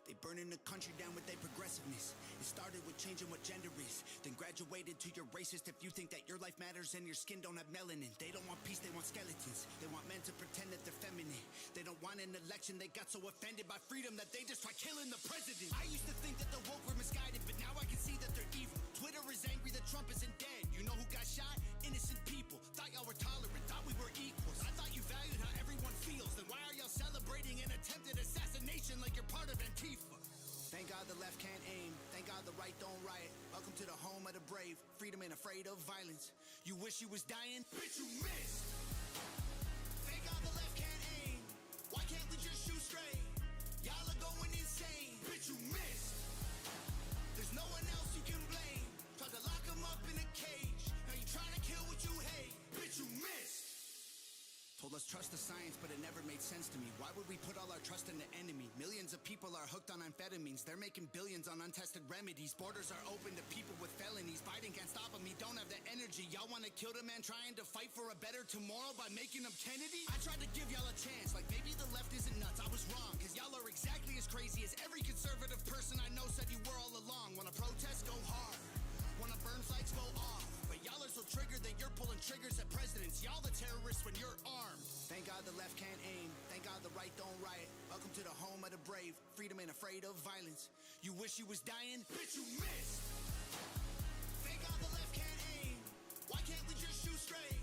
They burning the country down with their progressiveness. It started with changing what gender is, then graduated to your racist if you think that your life matters and your skin don't have melanin. They don't want peace, they want skeletons. They want men to pretend that they're feminine. They don't want an election, they got so offended by freedom that they just try killing the president. I used to think that the woke were misguided, but now I can see that they're evil. Twitter is angry that Trump isn't dead. You know who got shot? Innocent people. Thought y'all were tolerant, thought we were equals. I thought you valued how everyone feels. Then why are y'all celebrating an attempted assassination like you're part of Antifa? Thank God the left can't aim. Thank God the right don't riot. Welcome to the home of the brave. Freedom ain't afraid of violence. You wish you was dying? Bitch, you missed. Thank God the left can't aim. Why can't we just shoot straight? Y'all are going insane. Bitch, you missed. There's no one else you can blame. Tried to lock him up in a cage. Now you trying to kill what you hate. Bitch, you missed. Told us trust the science, but it never made sense to me. Why would we put all our trust in the enemy? Millions of people are hooked on amphetamines. They're making billions on untested remedies. Borders are open to people with felonies. Biden can't stop them, he don't have the energy. Y'all want to kill the man trying to fight for a better tomorrow by making him Kennedy? I tried to give y'all a chance, like maybe the left isn't nuts. I was wrong, cause y'all are exactly as crazy as every conservative person I know said you were all along. Wanna protest, go hard. Wanna burn flags, go off. But y'all are so triggered that you're pulling triggers at presidents. Y'all the terrorists when you're armed. Thank God the left can't aim. Thank God the right don't riot. Welcome to the home of the brave. Freedom ain't afraid of violence. You wish you was dying? Bitch, you missed. Thank God the left can't aim. Why can't we just shoot straight?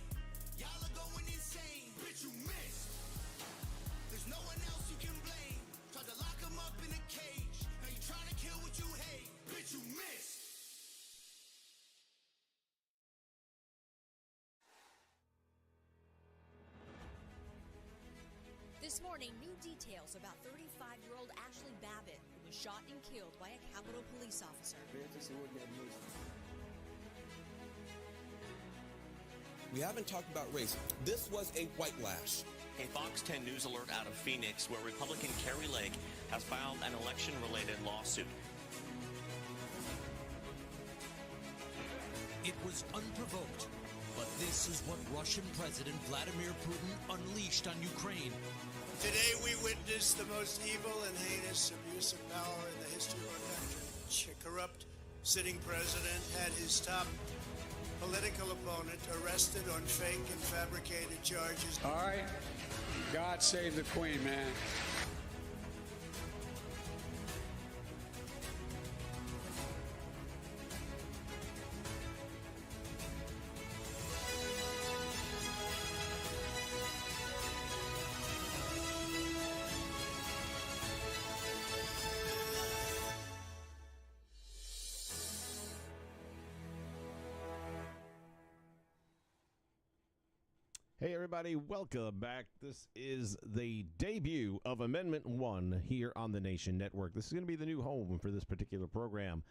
Y'all are going insane. Bitch, you missed. There's no one else you can blame. Tried to lock him up in a cage. Now you trying to kill what you hate. Bitch, you missed. This morning, new details about 35-year-old Ashley Babbitt, who was shot and killed by a Capitol police officer. We haven't talked about race. This was a white lash. A Fox 10 News alert out of Phoenix, where Republican Carrie Lake has filed an election-related lawsuit. It was unprovoked, but this is what Russian President Vladimir Putin unleashed on Ukraine. Today we witnessed the most evil and heinous abuse of power in the history of our country. A corrupt sitting president had his top political opponent arrested on fake and fabricated charges. All right. God save the Queen, man. Hey everybody, welcome back. This is the debut of Amendment 1 here on the Nation Network. This is going to be the new home for this particular program.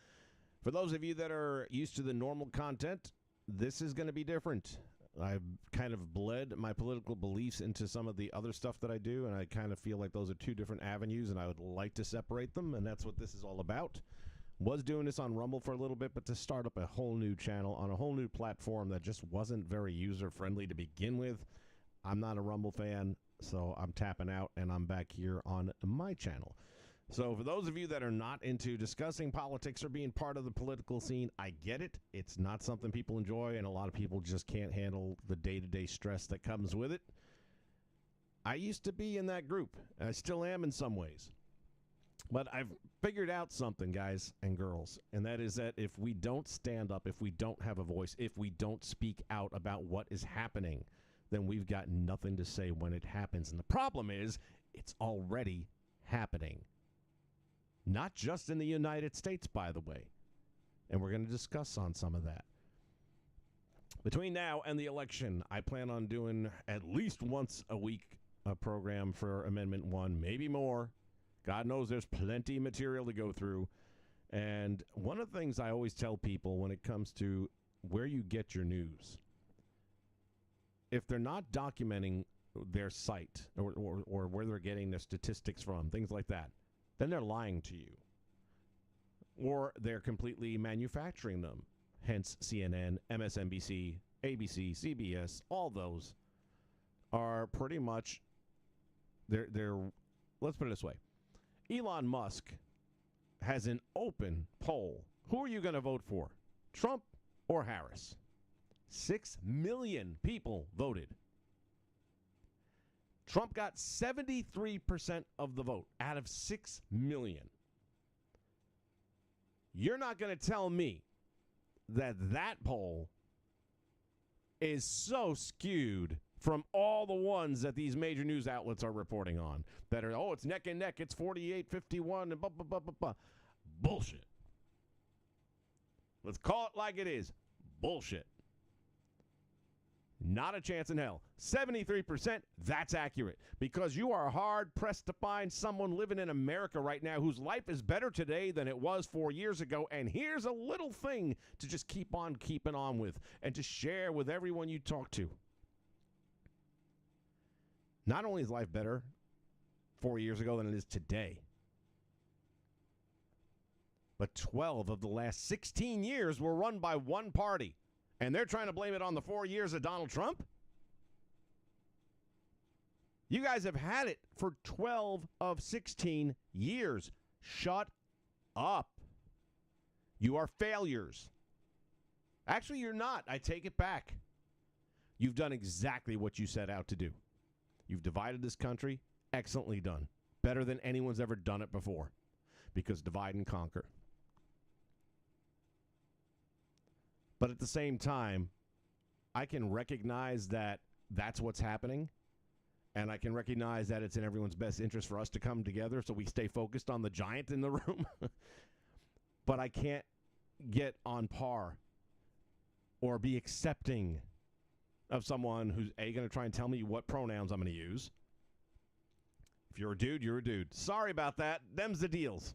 For those of you that are used to the normal content, this is going to be different. I've kind of bled my political beliefs into some of the other stuff that I do, and I kind of feel like those are two different avenues, and I would like to separate them, and that's what this is all about. Was doing this on Rumble for a little bit, but to start up a whole new channel on a whole new platform that just wasn't very user-friendly to begin with. I'm not a Rumble fan, so I'm tapping out, and I'm back here on my channel. So for those of you that are not into discussing politics or being part of the political scene, I get it. It's not something people enjoy, and a lot of people just can't handle the day-to-day stress that comes with it. I used to be in that group, and I still am in some ways. But I've figured out something, guys and girls, and that is that if we don't stand up, if we don't have a voice, if we don't speak out about what is happening, then we've got nothing to say when it happens. And the problem is, it's already happening. Not just in the United States, by the way. And we're going to discuss on some of that. Between now and the election, I plan on doing at least once a week a program for Amendment 1, maybe more. God knows there's plenty of material to go through. And one of the things I always tell people when it comes to where you get your news, if they're not documenting their site or where they're getting their statistics from, things like that, then they're lying to you. Or they're completely manufacturing them. Hence CNN, MSNBC, ABC, CBS, all those are pretty much, they're let's put it this way. Elon Musk has an open poll. Who are you going to vote for, Trump or Harris? 6 million people voted. Trump got 73% of the vote out of 6 million. You're not going to tell me that poll is so skewed from all the ones that these major news outlets are reporting on that are, it's neck and neck, it's 48-51, and blah, blah, blah, blah, blah. Bullshit. Let's call it like it is. Bullshit. Not a chance in hell. 73%, that's accurate. Because you are hard-pressed to find someone living in America right now whose life is better today than it was 4 years ago. And here's a little thing to just keep on keeping on with and to share with everyone you talk to. Not only is life better 4 years ago than it is today, but 12 of the last 16 years were run by one party. And they're trying to blame it on the 4 years of Donald Trump? You guys have had it for 12 of 16 years. Shut up. You are failures. Actually, you're not. I take it back. You've done exactly what you set out to do. You've divided this country. Excellently done. Better than anyone's ever done it before. Because divide and conquer. But at the same time, I can recognize that that's what's happening. And I can recognize that it's in everyone's best interest for us to come together so we stay focused on the giant in the room. But I can't get on par or be accepting of someone who's, A, going to try and tell me what pronouns I'm going to use. If you're a dude, you're a dude. Sorry about that. Them's the deals.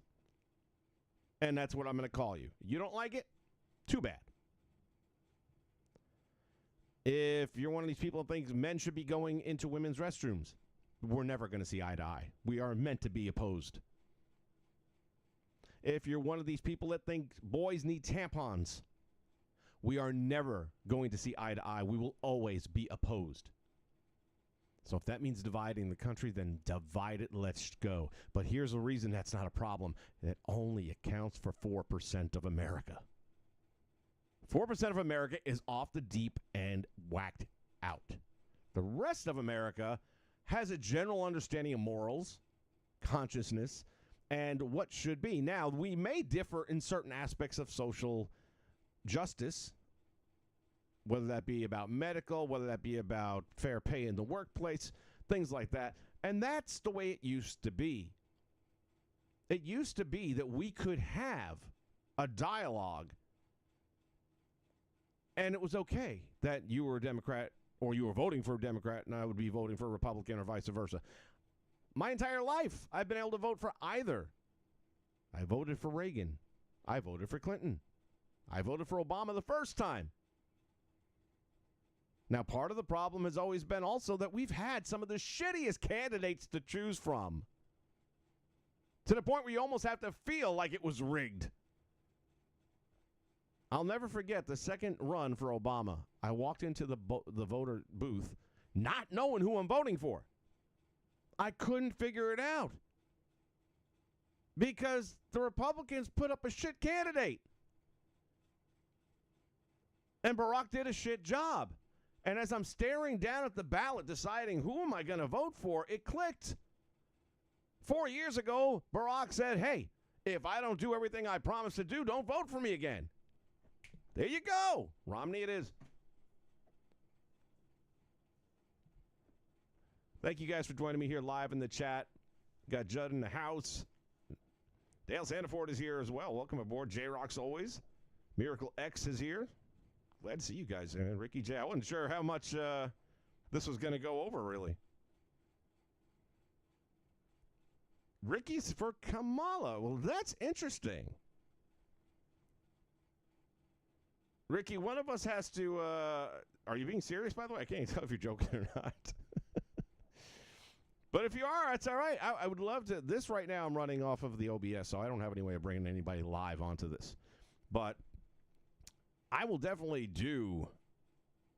And that's what I'm going to call you. You don't like it? Too bad. If you're one of these people that thinks men should be going into women's restrooms, we're never going to see eye to eye. We are meant to be opposed. If you're one of these people that think boys need tampons, we are never going to see eye to eye. We will always be opposed. So if that means dividing the country, then divide it, let's go. But here's the reason that's not a problem. It only accounts for 4% of America. 4% of America is off the deep end, whacked out. The rest of America has a general understanding of morals, consciousness, and what should be. Now, we may differ in certain aspects of social justice, whether that be about medical, whether that be about fair pay in the workplace, things like that. And that's the way it used to be. It used to be that we could have a dialogue, and it was okay that you were a Democrat or you were voting for a Democrat and I would be voting for a Republican or vice versa. My entire life, I've been able to vote for either. I voted for Reagan. I voted for Clinton. I voted for Obama the first time. Now, part of the problem has always been also that we've had some of the shittiest candidates to choose from. To the point where you almost have to feel like it was rigged. I'll never forget the second run for Obama. I walked into the voter booth not knowing who I'm voting for. I couldn't figure it out because the Republicans put up a shit candidate. And Barack did a shit job. And as I'm staring down at the ballot deciding who am I going to vote for, it clicked. 4 years ago, Barack said, hey, if I don't do everything I promised to do, don't vote for me again. There you go. Romney it is. Thank you guys for joining me here live in the chat. Got Judd in the house. Dale Sandiford is here as well. Welcome aboard. J-Rock's always. Miracle X is here. Glad to see you guys. And Ricky J. I wasn't sure how much this was going to go over, really. Ricky's for Kamala. Well, that's interesting. Ricky, one of us has to, are you being serious, by the way? I can't tell if you're joking or not. But if you are, that's all right. I would love to. This right now I'm running off of the OBS, so I don't have any way of bringing anybody live onto this. But I will definitely do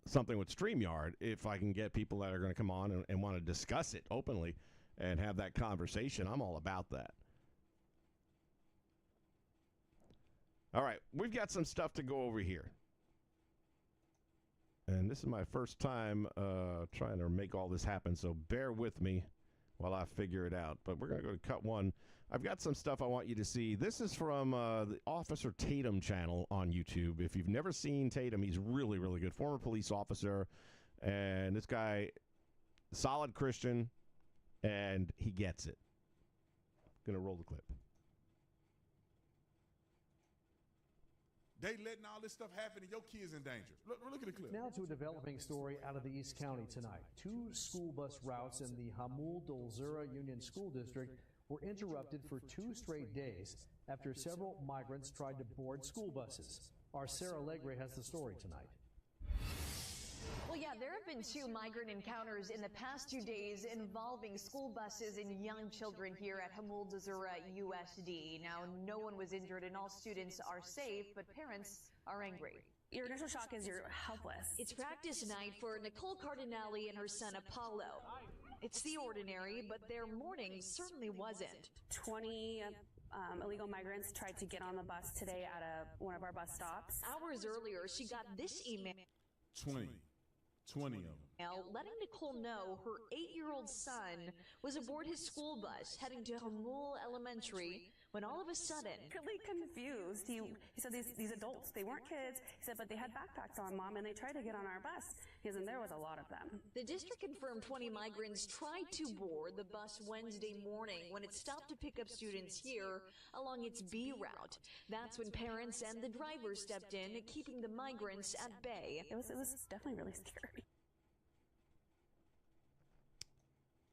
something with StreamYard if I can get people that are going to come on and want to discuss it openly and have that conversation. I'm all about that. All right, we've got some stuff to go over here. And this is my first time trying to make all this happen, so bear with me while I figure it out. But we're going to go to cut one. I've got some stuff I want you to see. This is from the Officer Tatum channel on YouTube. If you've never seen Tatum, he's really, really good. Former police officer. And this guy, solid Christian, and he gets it. Going to roll the clip. They letting all this stuff happen and your kids in danger. Look at the clip. Now to a developing story out of the East County tonight. 2 school bus routes in the Hamul-Dolzura Union School District were interrupted for 2 straight days after several migrants tried to board school buses. Our Sarah Legre has the story tonight. Well, yeah, there have been 2 migrant encounters in the past 2 days involving school buses and young children here at Hamul-Dolzura USD. Now, no one was injured and all students are safe, but parents are angry. Your initial shock is you're helpless. It's practice night for Nicole Cardinale and her son Apollo. It's the ordinary, but their morning certainly wasn't. 20 illegal migrants tried to get on the bus today at one of our bus stops. Hours earlier, she got this email. 20 of them. Letting Nicole know her 8-year-old son was aboard his school bus heading to Hamul Elementary when all of a sudden... Really confused. He said these adults, they weren't kids. He said, but they had backpacks on, Mom, and they tried to get on our bus. He said, and there was a lot of them. The district confirmed 20 migrants tried to board the bus Wednesday morning when it stopped to pick up students here along its B route. That's when parents and the driver stepped in, keeping the migrants at bay. It was definitely really scary.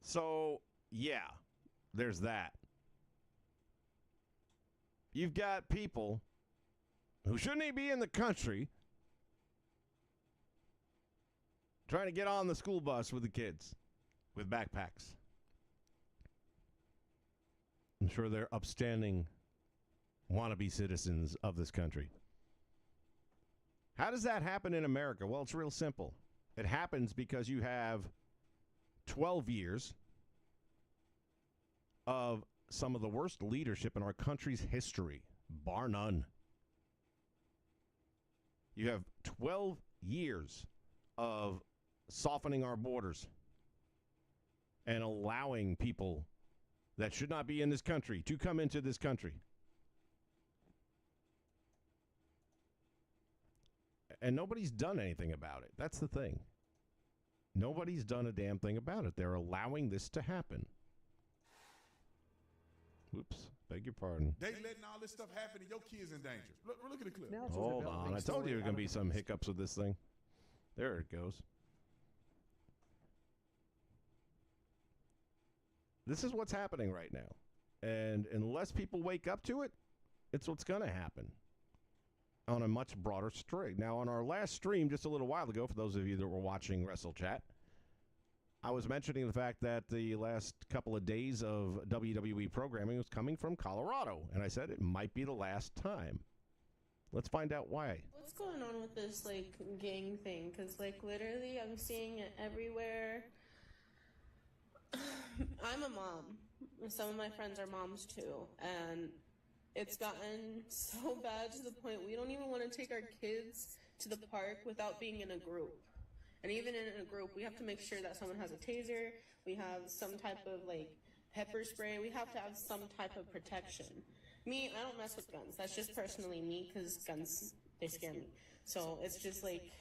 So, yeah, there's that. You've got people who shouldn't even be in the country trying to get on the school bus with the kids with backpacks. I'm sure they're upstanding wannabe citizens of this country. How does that happen in America? Well, it's real simple. It happens because you have 12 years of some of the worst leadership in our country's history, bar none. You have 12 years of softening our borders and allowing people that should not be in this country to come into this country. And nobody's done anything about it. That's the thing. Nobody's done a damn thing about it. They're allowing this to happen. Oops, beg your pardon. They letting all this stuff happen and your kids in danger. Look at the clip. Hold on. I told you there were going to be some hiccups with this thing. There it goes. This is what's happening right now. And unless people wake up to it, it's what's going to happen on a much broader stream. Now, on our last stream just a little while ago, for those of you that were watching Wrestle Chat, I was mentioning the fact that the last couple of days of WWE programming was coming from Colorado, and I said it might be the last time. Let's find out why. What's going on with this, like, gang thing? Because, like, literally, I'm seeing it everywhere. I'm a mom. Some of my friends are moms, too, and it's gotten so bad to the point we don't even want to take our kids to the park without being in a group. And even in a group, we have to make sure that someone has a taser, we have some type of, like, pepper spray, we have to have some type of protection. Me, I don't mess with guns. That's just personally me, because guns, they scare me. So it's just, like,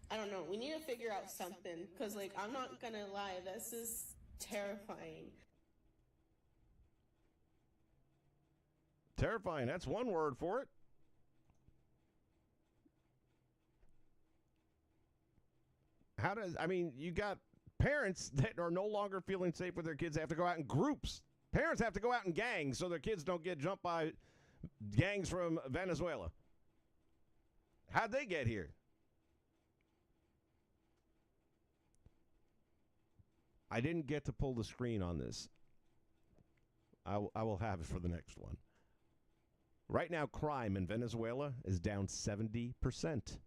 I don't know. We need to figure out something, because, like, I'm not going to lie, this is terrifying. Terrifying, that's one word for it. You got parents that are no longer feeling safe with their kids. They have to go out in groups. Parents have to go out in gangs so their kids don't get jumped by gangs from Venezuela. How'd they get here? I didn't get to pull the screen on this. I will have it for the next one. Right now, crime in Venezuela is down 70%.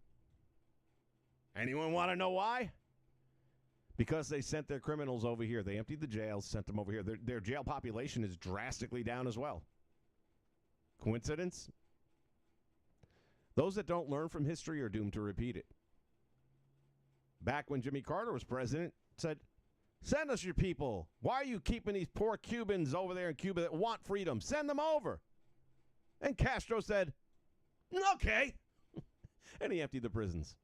Anyone want to know why? Because they sent their criminals over here. They emptied the jails, sent them over here. Their jail population is drastically down as well. Coincidence? Those that don't learn from history are doomed to repeat it. Back when Jimmy Carter was president, said, send us your people. Why are you keeping these poor Cubans over there in Cuba that want freedom? Send them over. And Castro said, okay. And he emptied the prisons.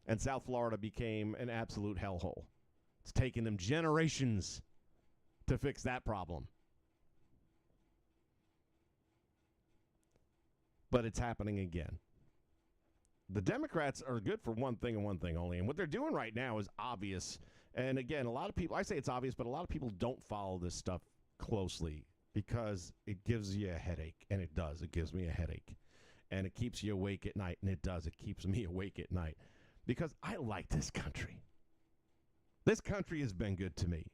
And South Florida became an absolute hellhole. It's taken them generations to fix that problem. But it's happening again. The Democrats are good for one thing and one thing only. And what they're doing right now is obvious. And again, a lot of people, I say it's obvious, but a lot of people don't follow this stuff closely because it gives you a headache. And it does. It gives me a headache. And it keeps you awake at night. And it does. It keeps me awake at night. Because I like this country. This country has been good to me.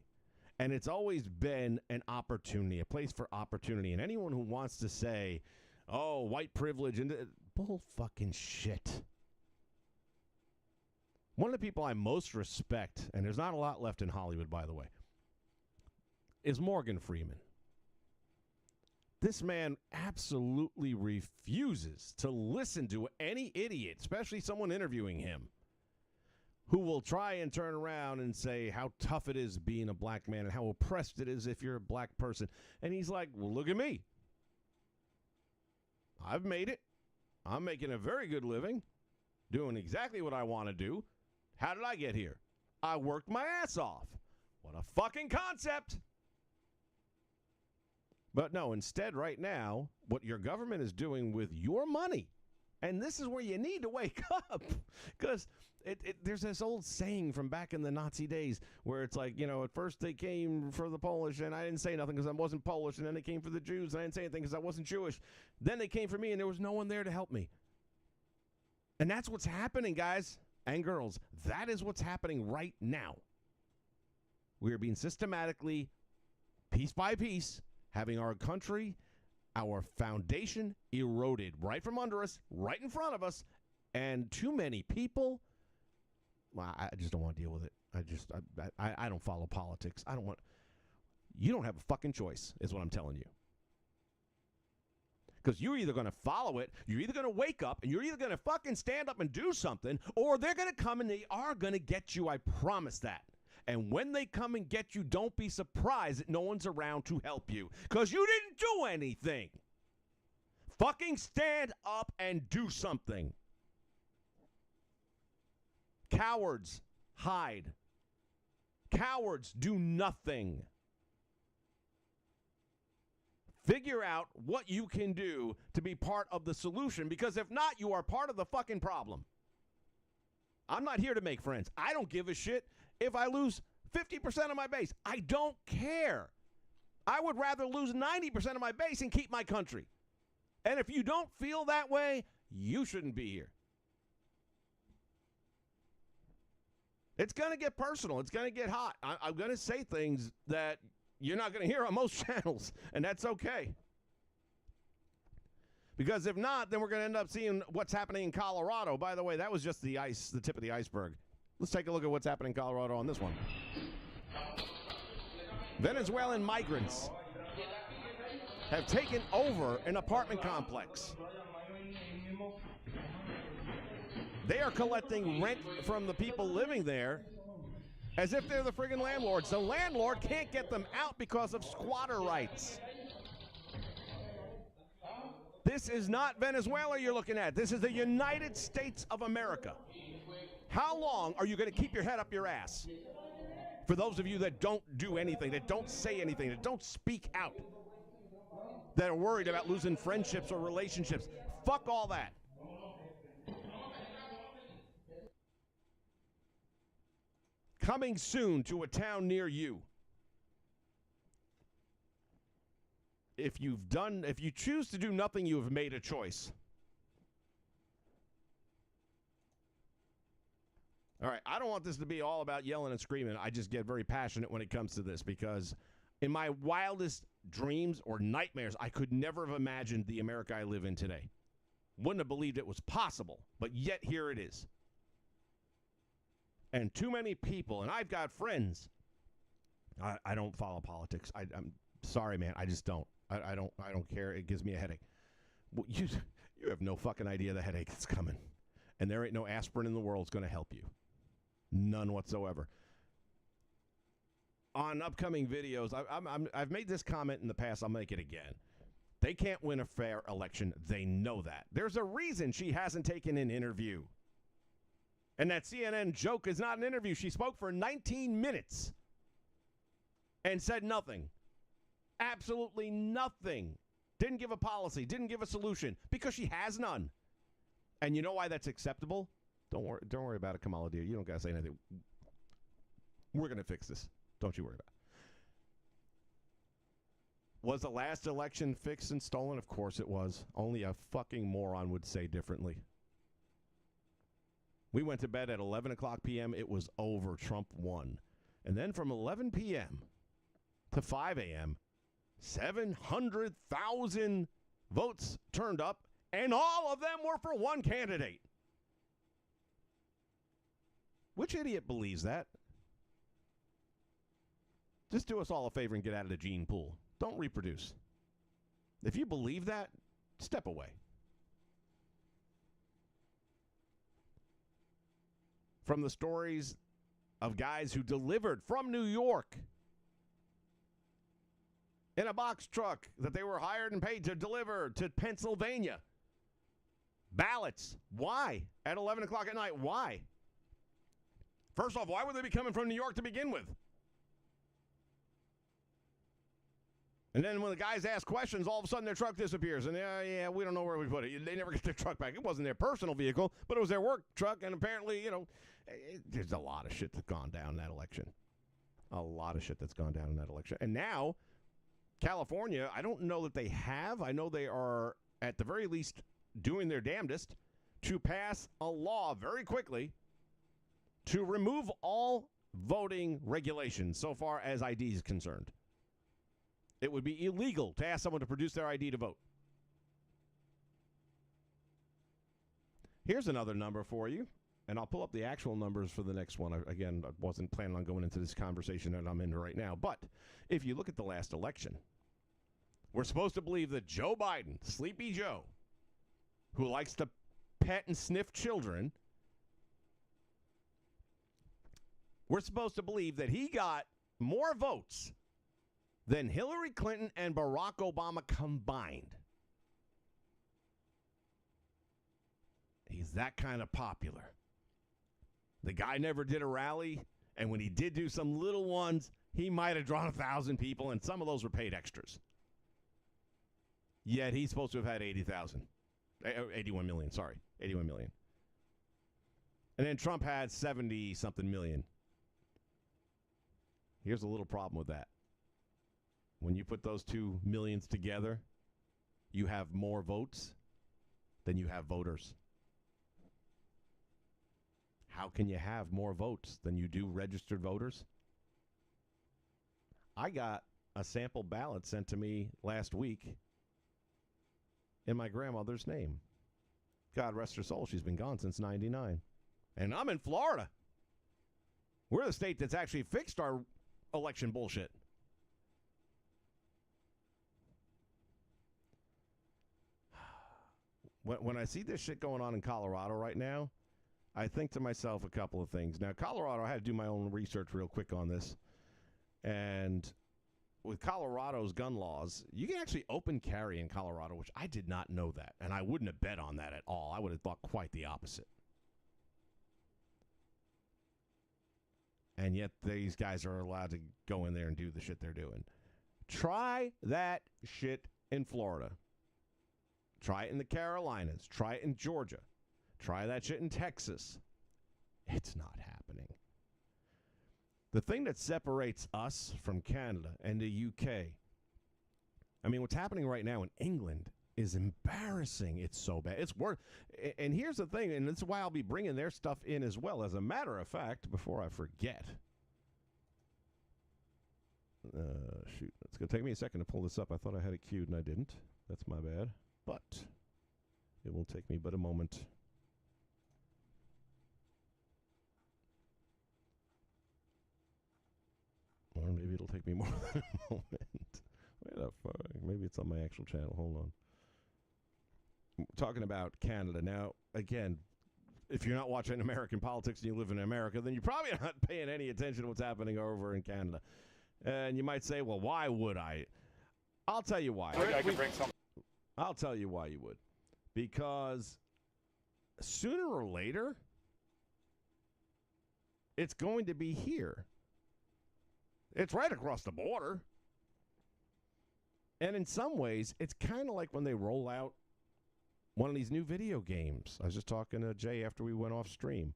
And it's always been an opportunity, a place for opportunity. And anyone who wants to say, oh, white privilege, and bull fucking shit. One of the people I most respect, and there's not a lot left in Hollywood, by the way, is Morgan Freeman. This man absolutely refuses to listen to any idiot, especially someone interviewing him, who will try and turn around and say how tough it is being a black man and how oppressed it is if you're a black person. And he's like, well, look at me. I've made it. I'm making a very good living, doing exactly what I want to do. How did I get here? I worked my ass off. What a fucking concept. But no, instead right now, what your government is doing with your money, and this is where you need to wake up, because there's this old saying from back in the Nazi days where it's like, you know, at first they came for the Polish and I didn't say nothing because I wasn't Polish, and then they came for the Jews and I didn't say anything because I wasn't Jewish. Then they came for me and there was no one there to help me. And that's what's happening, guys and girls. That is what's happening right now. We are being systematically, piece by piece, having our country, our foundation eroded right from under us, right in front of us, and too many people. Well, I just don't want to deal with it. I don't follow politics. I don't want. You don't have a fucking choice, is what I'm telling you. Because you're either going to follow it, you're either going to wake up, and you're either going to fucking stand up and do something, or they're going to come and they are going to get you. I promise that. And when they come and get you, don't be surprised that no one's around to help you. Because you didn't do anything. Fucking stand up and do something. Cowards hide. Cowards do nothing. Figure out what you can do to be part of the solution, because if not, you are part of the fucking problem. I'm not here to make friends. I don't give a shit if I lose 50% of my base. I don't care. I would rather lose 90% of my base and keep my country. And if you don't feel that way, you shouldn't be here. It's going to get personal. It's going to get hot. I'm going to say things that you're not going to hear on most channels, and that's okay. Because if not, then we're going to end up seeing what's happening in Colorado. By the way, that was just the tip of the iceberg. Let's take a look at what's happening in Colorado on this one. Venezuelan migrants have taken over an apartment complex. They are collecting rent from the people living there as if they're the friggin' landlords. The landlord can't get them out because of squatter rights. This is not Venezuela you're looking at. This is the United States of America. How long are you going to keep your head up your ass? For those of you that don't do anything, that don't say anything, that don't speak out, that are worried about losing friendships or relationships, fuck all that. Coming soon to a town near you. If you choose to do nothing, you have made a choice. All right, I don't want this to be all about yelling and screaming. I just get very passionate when it comes to this, because in my wildest dreams or nightmares, I could never have imagined the America I live in today. Wouldn't have believed it was possible, but yet here it is. And too many people, and I've got friends. I don't follow politics. I'm sorry, man. I just don't. I don't care. It gives me a headache. You have no fucking idea the headache that's coming. And there ain't no aspirin in the world that's going to help you. None whatsoever. On upcoming videos, I've made this comment in the past. I'll make it again. They can't win a fair election. They know that. There's a reason she hasn't taken an interview. And that CNN joke is not an interview. She spoke for 19 minutes and said nothing. Absolutely nothing. Didn't give a policy. Didn't give a solution because she has none. And you know why that's acceptable? Don't worry about it, Kamala dear. You don't got to say anything. We're going to fix this. Don't you worry about it. Was the last election fixed and stolen? Of course it was. Only a fucking moron would say differently. We went to bed at 11 o'clock p.m. It was over. Trump won. And then from 11 p.m. to 5 a.m., 700,000 votes turned up, and all of them were for one candidate. Which idiot believes that? Just do us all a favor and get out of the gene pool. Don't reproduce. If you believe that, step away. From the stories of guys who delivered from New York in a box truck that they were hired and paid to deliver to Pennsylvania. Ballots. Why? At 11 o'clock at night. Why? First off, why would they be coming from New York to begin with? And then when the guys ask questions, all of a sudden their truck disappears. And yeah, we don't know where we put it. They never get their truck back. It wasn't their personal vehicle, but it was their work truck. And apparently, there's a lot of shit that's gone down in that election. A lot of shit that's gone down in that election. And now, California, I don't know that they have. I know they are, at the very least, doing their damnedest to pass a law very quickly to remove all voting regulations so far as ID is concerned. It would be illegal to ask someone to produce their ID to vote. Here's another number for you, and I'll pull up the actual numbers for the next one. Again, I wasn't planning on going into this conversation that I'm in right now, but if you look at the last election, we're supposed to believe that Joe Biden, Sleepy Joe, who likes to pet and sniff children, we're supposed to believe that he got more votes than Hillary Clinton and Barack Obama combined. He's that kind of popular. The guy never did a rally, and when he did do some little ones, he might have drawn 1,000 people, and some of those were paid extras. Yet he's supposed to have had 81 million, sorry, 81 million. And then Trump had 70-something million. Here's a little problem with that. When you put those 2 millions together, you have more votes than you have voters. How can you have more votes than you do registered voters? I got a sample ballot sent to me last week in my grandmother's name. God rest her soul, she's been gone since 99. And I'm in Florida. We're the state that's actually fixed our election bullshit. When I see this shit going on in Colorado right now, I think to myself a couple of things. Now, Colorado, I had to do my own research real quick on this. And with Colorado's gun laws, you can actually open carry in Colorado, which I did not know that. And I wouldn't have bet on that at all. I would have thought quite the opposite. And yet these guys are allowed to go in there and do the shit they're doing. Try that shit in Florida. Try it in the Carolinas. Try it in Georgia. Try that shit in Texas. It's not happening. The thing that separates us from Canada and the UK, I mean, what's happening right now in England is embarrassing. It's so bad. It's worse. And here's the thing, and this is why I'll be bringing their stuff in as well. As a matter of fact, before I forget, shoot, it's going to take me a second to pull this up. I thought I had it queued, and I didn't. That's my bad. But it will take me but a moment. Or maybe it'll take me more than a moment. Where the fuck? Maybe it's on my actual channel. Hold on. talking about Canada. Now, again, if you're not watching American politics and you live in America, then you're probably not paying any attention to what's happening over in Canada. And you might say, well, why would I? I'll tell you why. I can bring some. I'll tell you why you would. Because sooner or later, it's going to be here. It's right across the border. And in some ways, it's kind of like when they roll out one of these new video games. I was just talking to Jay after we went off stream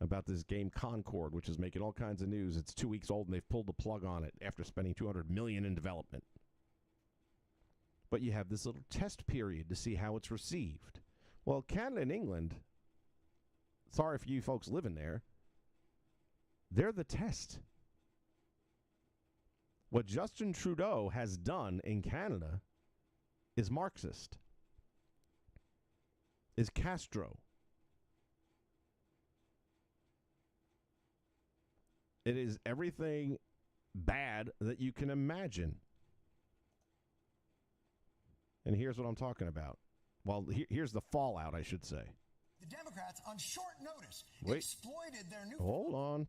about this game Concord, which is making all kinds of news. It's 2 weeks old, and they've pulled the plug on it after spending $200 million in development. But you have this little test period to see how it's received. Well, Canada and England, sorry for you folks living there, they're the test. What Justin Trudeau has done in Canada is Marxist, is Castro. It is everything bad that you can imagine. And here's what I'm talking about. Well, here's the fallout, I should say. The Democrats, on short notice, Wait. exploited their new... Hold on.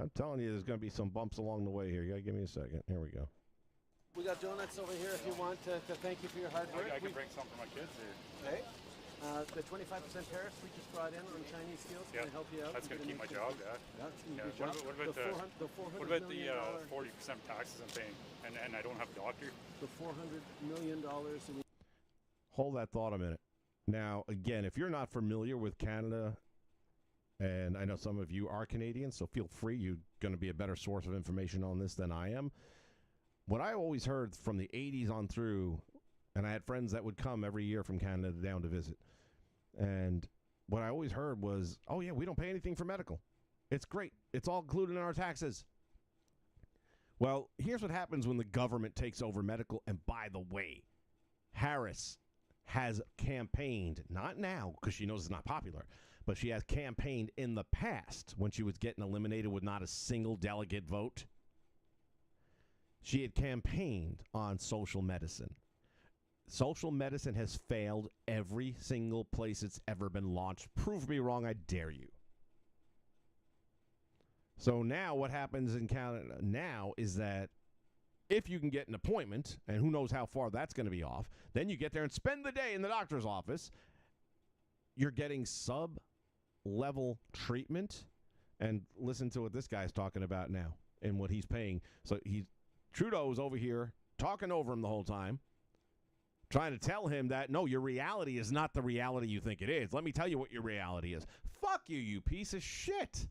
I'm telling you, there's going to be some bumps along the way here. You got to give me a second. Here we go. We got donuts over here if you want to thank you for your hard work. I can bring some for my kids here. Okay. The 25% tariff we just brought in on Chinese steel is going to help you out. That's going to keep my job, Yeah, it's going to be a good job. What about the 40% taxes I'm paying, and I don't have a doctor? The $400 million. Hold that thought a minute. Now, again, if you're not familiar with Canada, and I know some of you are Canadians, so feel free. You're going to be a better source of information on this than I am. What I always heard from the 80s on through, and I had friends that would come every year from Canada down to visit, and what I always heard was, oh, yeah, we don't pay anything for medical. It's great. It's all included in our taxes. Well, here's what happens when the government takes over medical, and by the way, Harris has campaigned, not now because she knows it's not popular, but she has campaigned in the past when she was getting eliminated with not a single delegate vote. She had campaigned on social medicine. Social medicine has failed every single place it's ever been launched. Prove me wrong, I dare you. So now what happens in Canada now is that if you can get an appointment, and who knows how far that's going to be off, then you get there and spend the day in the doctor's office. You're getting sub-level treatment. And listen to what this guy's talking about now and what he's paying. So Trudeau's over here talking over him the whole time, trying to tell him that, no, your reality is not the reality you think it is. Let me tell you what your reality is. Fuck you, you piece of shit.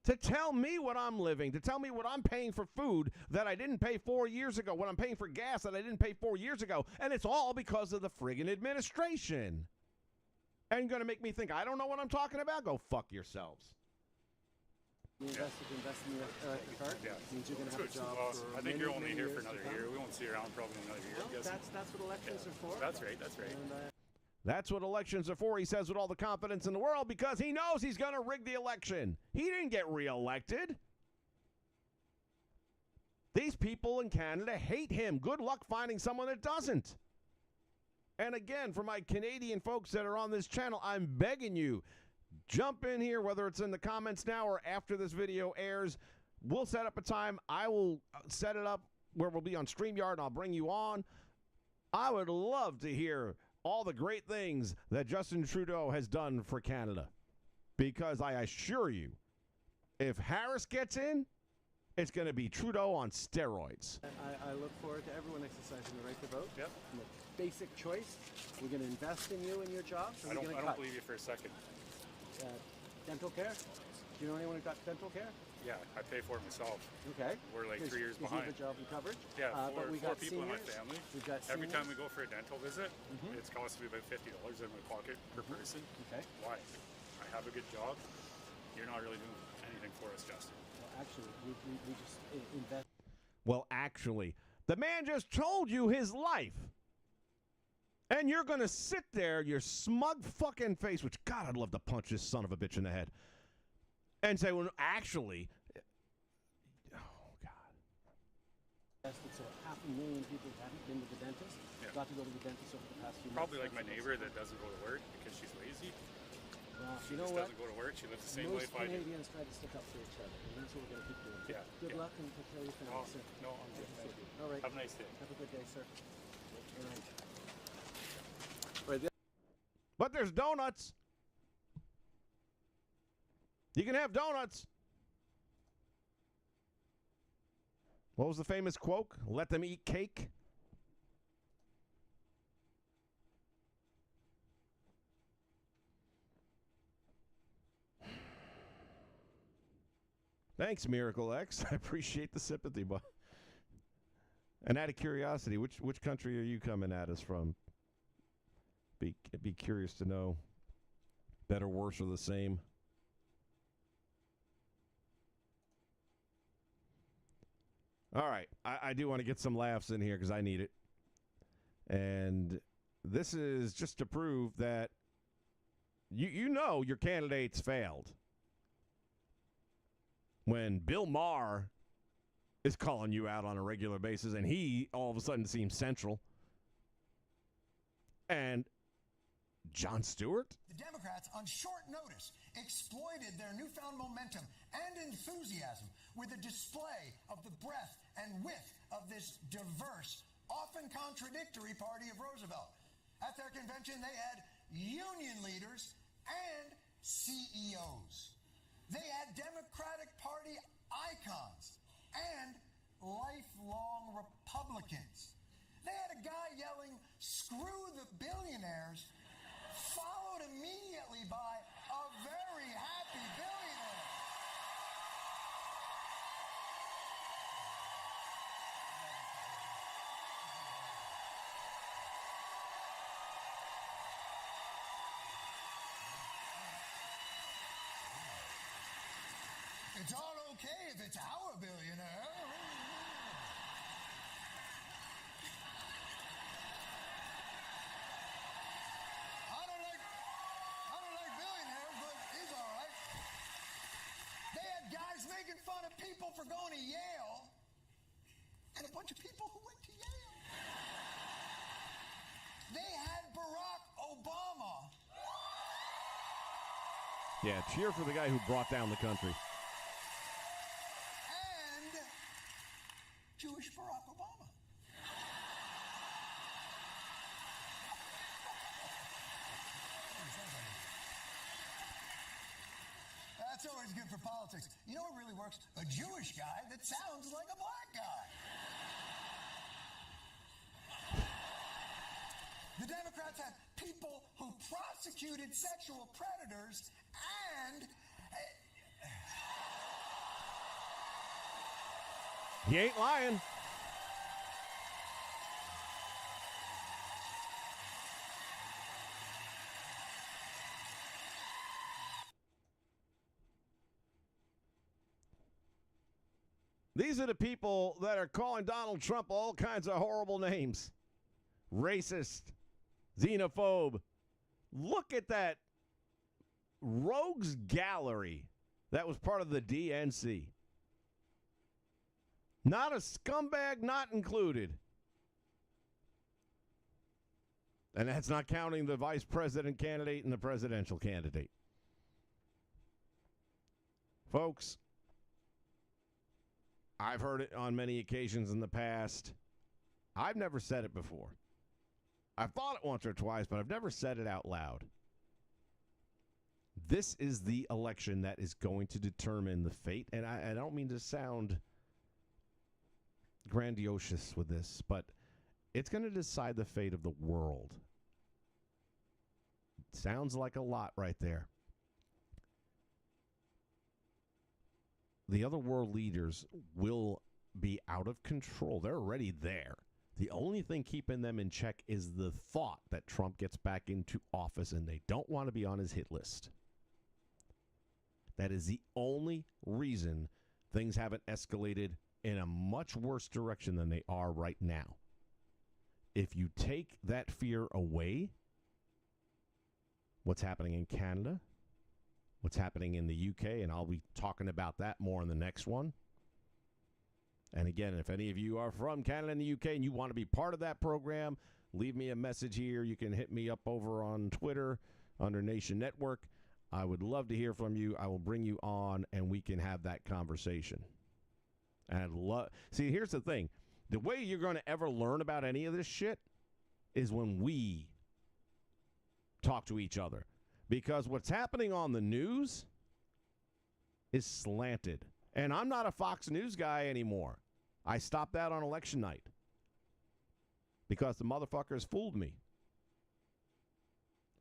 To tell me what I'm living, to tell me what I'm paying for food that I didn't pay 4 years ago, what I'm paying for gas that I didn't pay 4 years ago, and it's all because of the friggin' administration. And you're going to make me think I don't know what I'm talking about? Go fuck yourselves. You invest in the electric car? Yeah. Means you're going to have a job for I think many, you're only many here years for another to come. year. We won't see you around probably another year. Well, that's what elections are for. That's right. And, that's what elections are for, he says with all the confidence in the world, because he knows he's going to rig the election. He didn't get reelected. These people in Canada hate him. Good luck finding someone that doesn't. And again, for my Canadian folks that are on this channel, I'm begging you, jump in here, whether it's in the comments now or after this video airs. We'll set up a time. I will set it up where we'll be on StreamYard, and I'll bring you on. I would love to hear all the great things that Justin Trudeau has done for Canada. Because I assure you, if Harris gets in, it's going to be Trudeau on steroids. I look forward to everyone exercising the right to vote. Yep. And the basic choice. We're going to invest in you and your job. So I don't believe you for a second. Dental care? Do you know anyone who got dental care? Yeah, I pay for it myself. Okay. We're like 3 years You behind. have a job and coverage? Yeah, but we four got people seniors. in my family. We've got Every seniors. time we go for a dental visit, it's costing me about $50 in my pocket per person. Okay. Why? I have a good job. You're not really doing anything for us, Justin. Well, actually, we just invest. Well, actually, the man just told you his life. And you're going to sit there, your smug fucking face, which, God, I'd love to punch this son of a bitch in the head, and say, well, actually, So 500,000 people haven't been to the dentist. Yeah. got to go to the dentist over the past few Probably months. like my neighbor that doesn't go to work because she's lazy. You She know just what? doesn't go to work. She lives the same Most life I do. Canadians try to stick up for each other, and that's what we're going to keep doing. Yeah. Good yeah. luck and take care of your family, sir. No, I'm good. Thank you. All right. Have a nice day. Have a good day, sir. All right. But there's donuts. You can have donuts. What was the famous quote? Let them eat cake. Thanks, Miracle X. I appreciate the sympathy, but and out of curiosity, which country are you coming at us from? Be curious to know. Better, worse, or the same. All right, I do want to get some laughs in here because I need it, and this is just to prove that you know your candidates failed. When Bill Maher is calling you out on a regular basis and he all of a sudden seems central. And Jon Stewart? The Democrats, on short notice, exploited their newfound momentum and enthusiasm with a display of the breadth and width of this diverse, often contradictory party of Roosevelt. At their convention, they had union leaders and CEOs. They had Democratic Party icons and lifelong Republicans. They had a guy yelling, "Screw the billionaires," followed immediately by a very happy billionaire. It's all okay if it's our billionaire. I don't like billionaires, but he's all right. They had guys making fun of people for going to Yale, and a bunch of people who went to Yale. They had Barack Obama. Yeah, cheer for the guy who brought down the country. Jewish Barack Obama. That's always good for politics. You know what really works? A Jewish guy that sounds like a black guy. The Democrats had people who prosecuted sexual predators and... He ain't lying. These are the people that are calling Donald Trump all kinds of horrible names. Racist, xenophobe. Look at that rogues gallery that was part of the DNC. Not a scumbag not included. And that's not counting the vice president candidate and the presidential candidate. Folks, I've heard it on many occasions in the past. I've never said it before. I've thought it once or twice, but I've never said it out loud. This is the election that is going to determine the fate, and I don't mean to sound grandiose with this, but it's going to decide the fate of the world. Sounds like a lot right there. The other world leaders will be out of control. They're already there. The only thing keeping them in check is the thought that Trump gets back into office, and they don't want to be on his hit list. That is the only reason things haven't escalated in a much worse direction than they are right now. If you take that fear away, what's happening in Canada, what's happening in the UK, and I'll be talking about that more in the next one. And again, if any of you are from Canada and the UK and you want to be part of that program, leave me a message here. You can hit me up over on Twitter under Nation Network. I would love to hear from you. I will bring you on, and we can have that conversation. And see, here's the thing. The way you're going to ever learn about any of this shit is when we talk to each other. Because what's happening on the news is slanted. And I'm not a Fox News guy anymore. I stopped that on election night because the motherfuckers fooled me.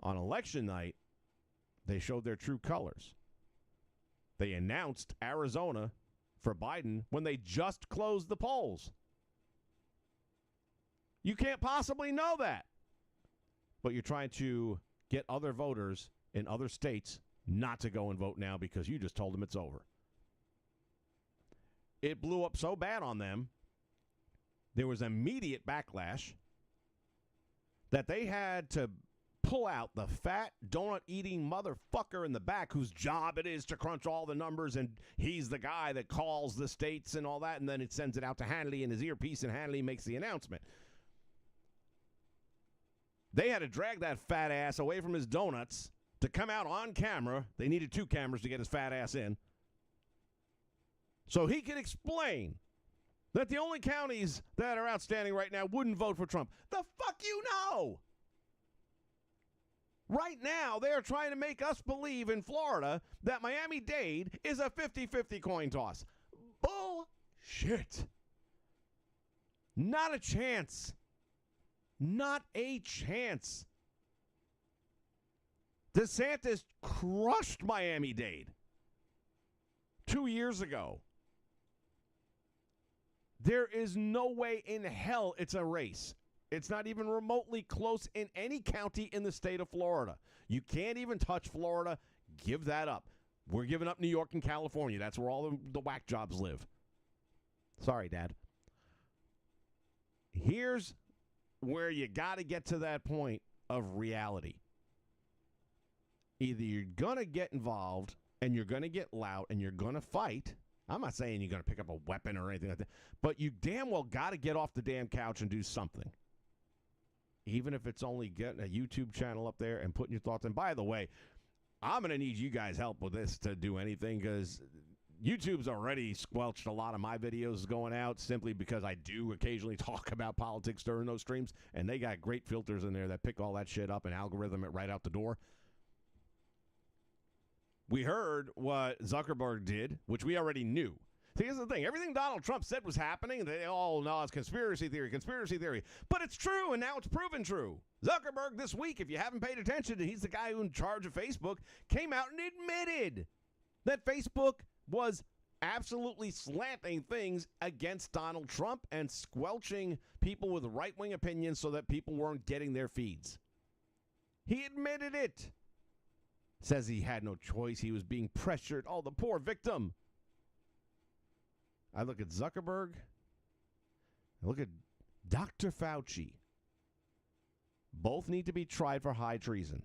On election night, they showed their true colors. They announced Arizona for Biden when they just closed the polls. You can't possibly know that. But you're trying to get other voters in other states not to go and vote now because you just told them it's over. It blew up so bad on them, there was immediate backlash that they had to pull out the fat, donut-eating motherfucker in the back whose job it is to crunch all the numbers, and he's the guy that calls the states and all that, and then it sends it out to Hannity in his earpiece, and Hannity makes the announcement. They had to drag that fat ass away from his donuts to come out on camera. They needed 2 cameras to get his fat ass in. So he could explain that the only counties that are outstanding right now wouldn't vote for Trump. The fuck you know? Right now, they are trying to make us believe in Florida that Miami-Dade is a 50-50 coin toss. Bullshit. Not a chance. Not a chance. DeSantis crushed Miami-Dade 2 years ago. There is no way in hell it's a race. It's not even remotely close in any county in the state of Florida. You can't even touch Florida. Give that up. We're giving up New York and California. That's where all the whack jobs live. Sorry, Dad. Here's where you got to get to that point of reality. Either you're going to get involved and you're going to get loud and you're going to fight. I'm not saying you're going to pick up a weapon or anything like that, but you damn well got to get off the damn couch and do something. Even if it's only getting a YouTube channel up there and putting your thoughts in. By the way, I'm going to need you guys' help with this to do anything because YouTube's already squelched a lot of my videos going out simply because I do occasionally talk about politics during those streams, and they got great filters in there that pick all that shit up and algorithm it right out the door. We heard what Zuckerberg did, which we already knew. See, here's the thing. Everything Donald Trump said was happening. They all know it's conspiracy theory. But it's true, and now it's proven true. Zuckerberg this week, if you haven't paid attention, he's the guy who's in charge of Facebook, came out and admitted that Facebook was absolutely slanting things against Donald Trump and squelching people with right-wing opinions so that people weren't getting their feeds. He admitted it. Says he had no choice. He was being pressured. Oh, the poor victim. I look at Zuckerberg. I look at Dr. Fauci. Both need to be tried for high treason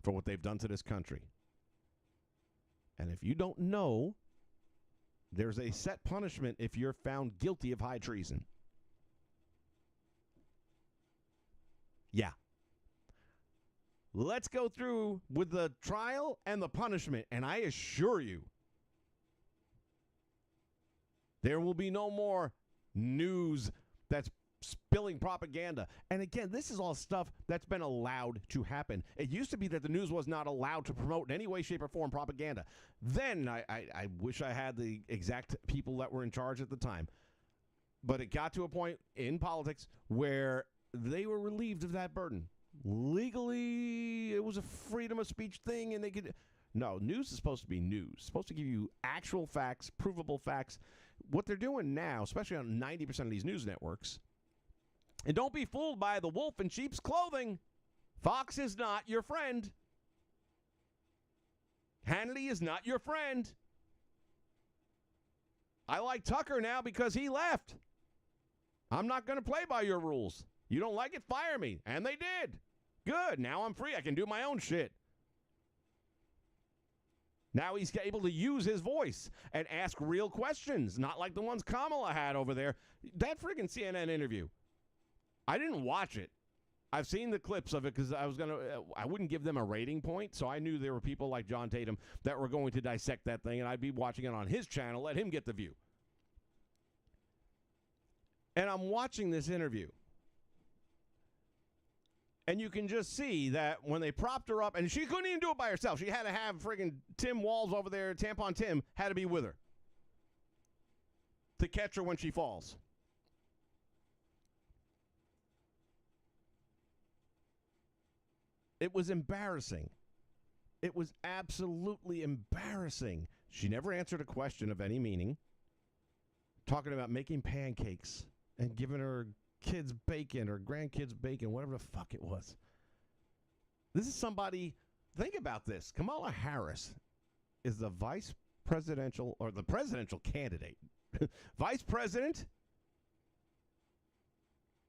for what they've done to this country. And if you don't know, there's a set punishment if you're found guilty of high treason. Yeah. Let's go through with the trial and the punishment, and I assure you, there will be no more news that's spilling propaganda. And again, this is all stuff that's been allowed to happen. It used to be that the news was not allowed to promote in any way, shape, or form propaganda. Then I wish I had the exact people that were in charge at the time. But it got to a point in politics where they were relieved of that burden. Legally, it was a freedom of speech thing, and they could... No, news is supposed to be news. It's supposed to give you actual facts, provable facts. What they're doing now, especially on 90% of these news networks, and don't be fooled by the wolf in sheep's clothing. Fox is not your friend. Hannity is not your friend. I like Tucker now because he left. I'm not going to play by your rules. You don't like it, fire me. And they did. Good. Now I'm free. I can do my own shit. Now he's able to use his voice and ask real questions, not like the ones Kamala had over there. That friggin' CNN interview. I didn't watch it. I've seen the clips of it because I wouldn't give them a rating point, so I knew there were people like John Tatum that were going to dissect that thing, and I'd be watching it on his channel, let him get the view. And I'm watching this interview. And you can just see that when they propped her up, and she couldn't even do it by herself. She had to have friggin' Tim Walls over there, Tampon Tim, had to be with her to catch her when she falls. It was embarrassing. It was absolutely embarrassing. She never answered a question of any meaning. Talking about making pancakes and giving her kids bacon or grandkids bacon, whatever the fuck it was. This is somebody, think about this. Kamala Harris is the vice presidential or the presidential candidate. Vice president,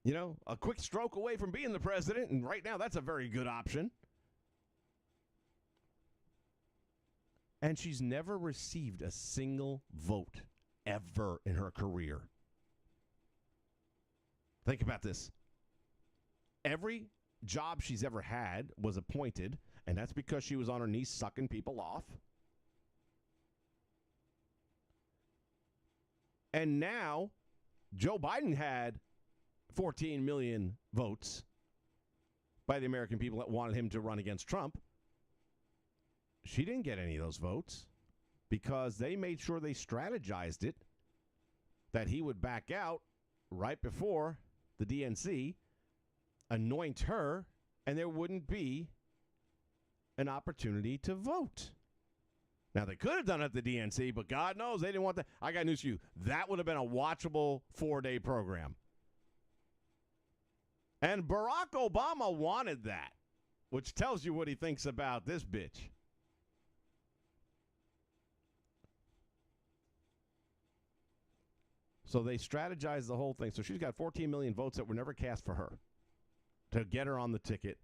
you know, a quick stroke away from being the president, and right now that's a very good option. And she's never received a single vote ever in her career. Think about this. Every job she's ever had was appointed, and that's because she was on her knees sucking people off. And now, Joe Biden had 14 million votes by the American people that wanted him to run against Trump. She didn't get any of those votes because they made sure they strategized it that he would back out right before the DNC, anoint her, and there wouldn't be an opportunity to vote. Now, they could have done it at the DNC, but God knows they didn't want that. I got news for you. That would have been a watchable 4-day program. And Barack Obama wanted that, which tells you what he thinks about this bitch. So they strategized the whole thing. So she's got 14 million votes that were never cast for her to get her on the ticket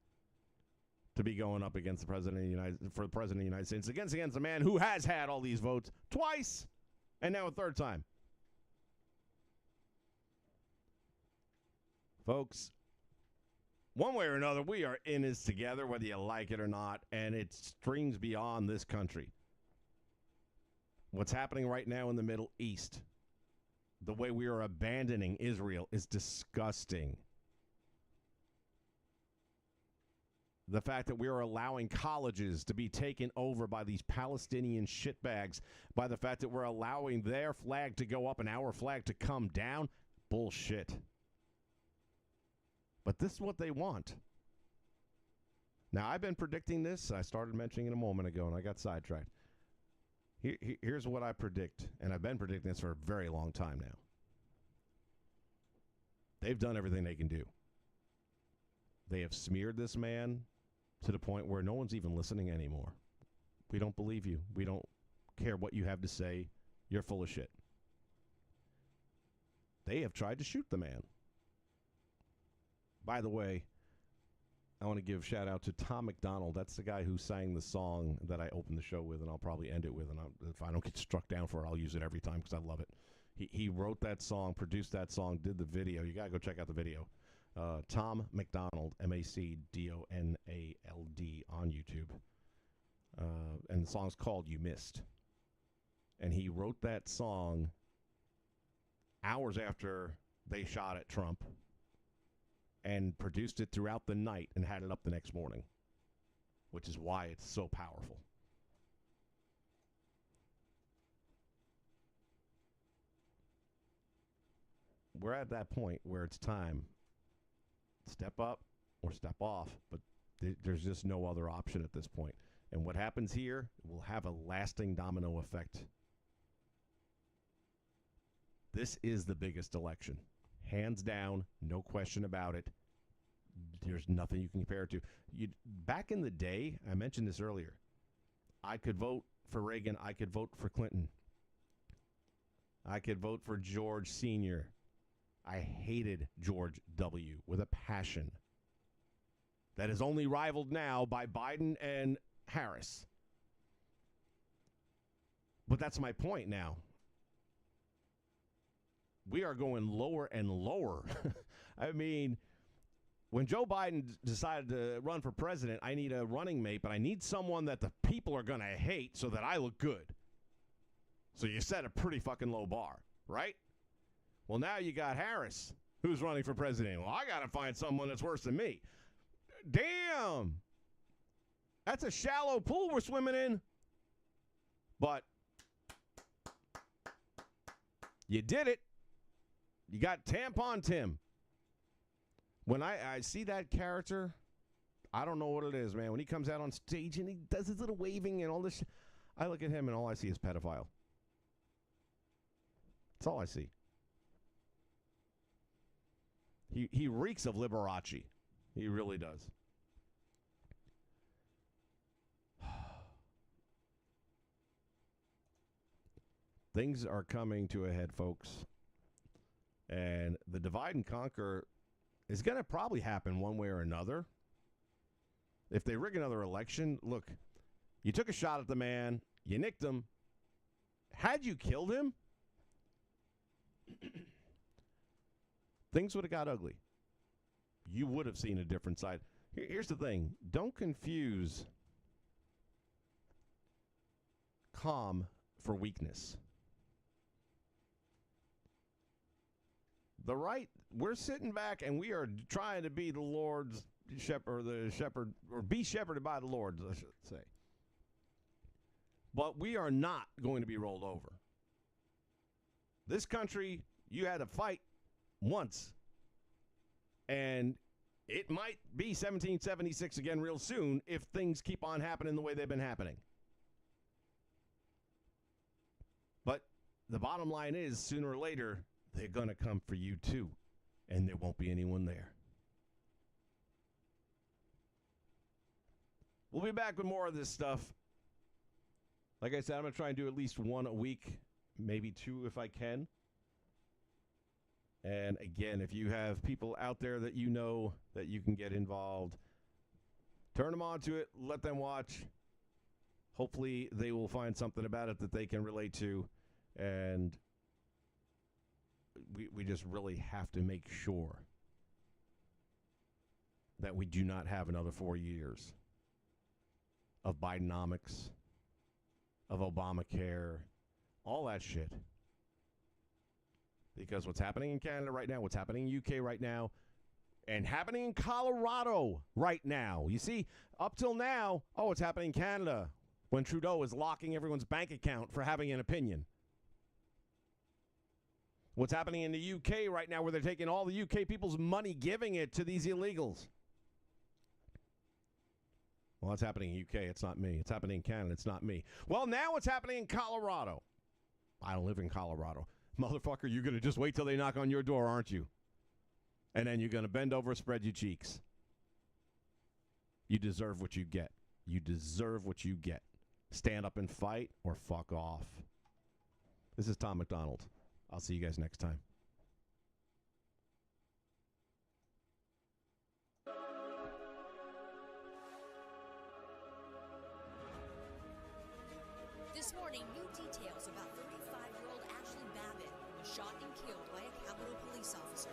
to be going up against the president of the United States, against a man who has had all these votes twice and now a third time. Folks, one way or another, we are in this together, whether you like it or not, and it strings beyond this country. What's happening right now in the Middle East, the way we are abandoning Israel is disgusting. The fact that we are allowing colleges to be taken over by these Palestinian shitbags, by the fact that we're allowing their flag to go up and our flag to come down, bullshit. But this is what they want. Now, I've been predicting this. I started mentioning it a moment ago, and I got sidetracked. Here's what I predict, and I've been predicting this for a very long time now. They've done everything they can do. They have smeared this man to the point where no one's even listening anymore. We don't believe you. We don't care what you have to say. You're full of shit. They have tried to shoot the man. By the way, I want to give a shout out to Tom McDonald. That's the guy who sang the song that I opened the show with, and I'll probably end it with. And if I don't get struck down for it, I'll use it every time because I love it. He wrote that song, produced that song, did the video. You got to go check out the video. Tom McDonald, MacDonald, on YouTube. And the song's called You Missed. And he wrote that song hours after they shot at Trump and produced it throughout the night and had it up the next morning, which is why it's so powerful. We're at that point where it's time. Step up or step off, but there's just no other option at this point. And what happens here will have a lasting domino effect. This is the biggest election. Hands down, no question about it. There's nothing you can compare it to. Back in the day, I mentioned this earlier, I could vote for Reagan. I could vote for Clinton. I could vote for George Sr. I hated George W. with a passion that is only rivaled now by Biden and Harris. But that's my point now. We are going lower and lower. I mean, when Joe Biden decided to run for president, I need a running mate, but I need someone that the people are going to hate so that I look good. So you set a pretty fucking low bar, right? Well, now you got Harris, who's running for president. Well, I got to find someone that's worse than me. Damn. That's a shallow pool we're swimming in. But you did it. You got Tampon Tim. When I see that character, I don't know what it is, man. When he comes out on stage and he does his little waving and all this shit, I look at him and all I see is pedophile. That's all I see. He reeks of Liberace. He really does. Things are coming to a head, folks. And the divide and conquer is going to probably happen one way or another. If they rig another election, look, you took a shot at the man, you nicked him. Had you killed him, things would have got ugly. You would have seen a different side. Here's the thing. Don't confuse calm for weakness. The right, we're sitting back and we are trying to be the Lord's shepherd, or be shepherded by the Lord, I should say. But we are not going to be rolled over. This country, you had to fight once. And it might be 1776 again real soon if things keep on happening the way they've been happening. But the bottom line is, sooner or later, they're going to come for you too. And there won't be anyone there. We'll be back with more of this stuff. Like I said, I'm going to try and do at least one a week, maybe two if I can. And again, if you have people out there that you know that you can get involved, turn them on to it, let them watch. Hopefully they will find something about it that they can relate to. And we just really have to make sure that we do not have another 4 years of Bidenomics, of Obamacare, all that shit. Because what's happening in Canada right now, what's happening in UK right now, and happening in Colorado right now. You see, up till now, it's happening in Canada when Trudeau is locking everyone's bank account for having an opinion. What's happening in the UK right now where they're taking all the UK people's money, giving it to these illegals. Well, it's happening in UK. It's not me. It's happening in Canada. It's not me. Well, now it's happening in Colorado. I don't live in Colorado. Motherfucker, you're going to just wait till they knock on your door, aren't you? And then you're going to bend over, spread your cheeks. You deserve what you get. You deserve what you get. Stand up and fight or fuck off. This is Tom McDonald. I'll see you guys next time. This morning, new details about 35-year-old Ashley Babbitt was shot and killed by a Capitol police officer.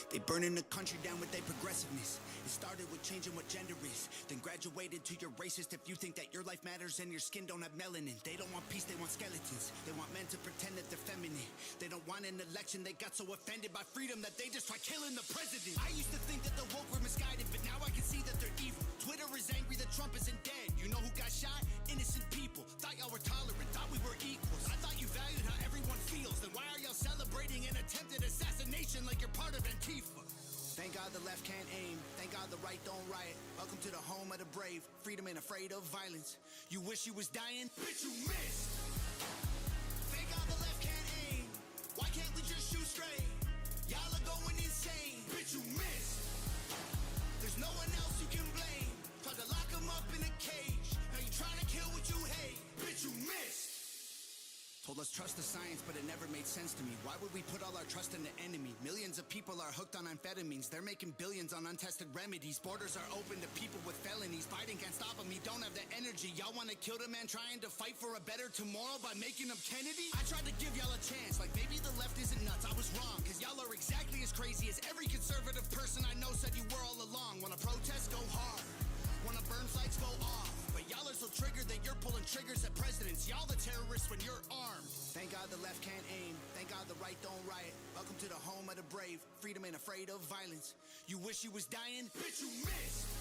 They burning the country down with their progressiveness. It started with changing what gender is, then graduated to your racist if you think that your life matters and your skin don't have melanin. They don't want peace, they want skeletons. They want men to pretend that they're feminine. They don't want an election, they got so offended by freedom that they just try killing the president. I used to think that the woke were misguided, but now I can see that they're evil. Twitter is angry that Trump isn't dead. You know who got shot? Innocent people. Thought y'all were tolerant, thought we were equals. I thought you valued how everyone feels. Then why are y'all celebrating an attempted assassination like you're part of Antifa? Thank God the left can't aim. Thank God the right don't riot. Welcome to the home of the brave. Freedom ain't afraid of violence. You wish you was dying? Bitch, you missed. Thank God the left can't aim. Why can't we just shoot straight? Y'all are going insane. Bitch, you missed. There's no one else you can blame. Tried to lock them up in a cage. Now you trying to kill what you hate. Bitch, you missed. Told us trust the science, but it never made sense to me. Why would we put all our trust in the enemy? Millions of people are hooked on amphetamines. They're making billions on untested remedies. Borders are open to people with felonies. Biden can't stop them, he don't have the energy. Y'all want to kill the man trying to fight for a better tomorrow by making him Kennedy? I tried to give y'all a chance, like maybe the left isn't nuts. I was wrong, cause y'all are exactly as crazy as every conservative person I know said when you're armed. Thank God the left can't aim. Thank God the right don't riot. Welcome to the home of the brave. Freedom and afraid of violence. You wish you was dying? Bitch, you missed.